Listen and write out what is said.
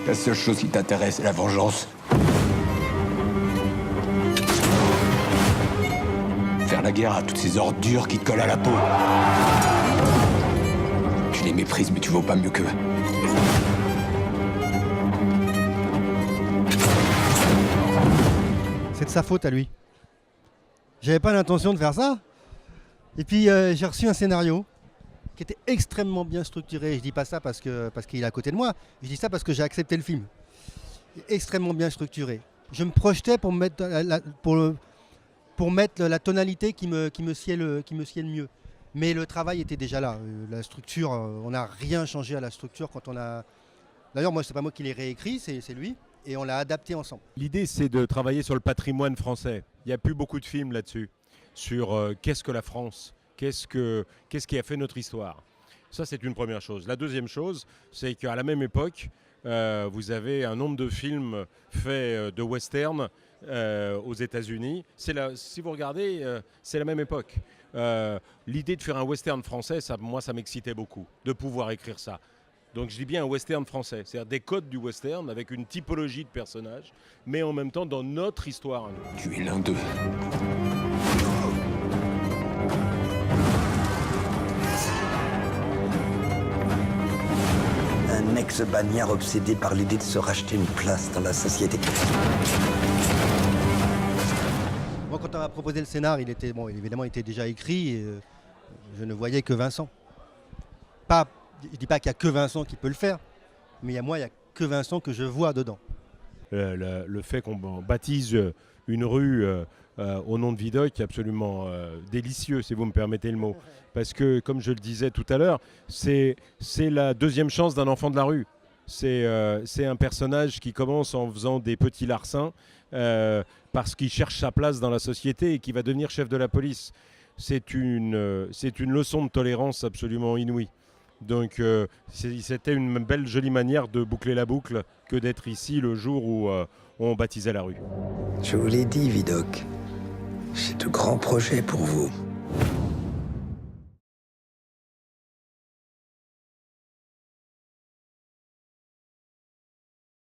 La seule chose qui t'intéresse, c'est la vengeance. Faire la guerre à toutes ces ordures qui te collent à la peau. Tu les méprises, mais tu vaux pas mieux qu'eux. C'est de sa faute à lui. J'avais pas l'intention de faire ça. Et puis j'ai reçu un scénario qui était extrêmement bien structuré. Je dis pas ça parce qu'il est à côté de moi. Je dis ça parce que j'ai accepté le film. Extrêmement bien structuré. Je me projetais pour mettre la tonalité qui me sied le mieux. Mais le travail était déjà là. La structure, on n'a rien changé à la structure quand on a. D'ailleurs, moi, c'est pas moi qui l'ai réécrit, c'est lui. Et on l'a adapté ensemble. L'idée, c'est de travailler sur le patrimoine français. Il n'y a plus beaucoup de films là-dessus, sur qu'est-ce que la France, qu'est-ce qui a fait notre histoire. Ça, c'est une première chose. La deuxième chose, c'est qu'à la même époque, vous avez un nombre de films faits de western aux États-Unis. Si vous regardez, c'est la même époque. L'idée de faire un western français, moi, ça m'excitait beaucoup, de pouvoir écrire ça. Donc je dis bien un western français, c'est-à-dire des codes du western avec une typologie de personnages, mais en même temps dans notre histoire à nous. Tu es l'un d'eux. Un ex-bagnard obsédé par l'idée de se racheter une place dans la société. Moi, quand on m'a proposé le scénar, évidemment, il était déjà écrit et je ne voyais que Vincent. Je ne dis pas qu'il n'y a que Vincent qui peut le faire, mais il n'y a que Vincent que je vois dedans. Le fait qu'on baptise une rue au nom de Vidocq est absolument délicieux, si vous me permettez le mot. Parce que, comme je le disais tout à l'heure, c'est la deuxième chance d'un enfant de la rue. C'est un personnage qui commence en faisant des petits larcins parce qu'il cherche sa place dans la société et qui va devenir chef de la police. C'est une leçon de tolérance absolument inouïe. Donc c'était une belle jolie manière de boucler la boucle que d'être ici le jour où on baptisait la rue. Je vous l'ai dit, Vidocq, j'ai de grands projets pour vous.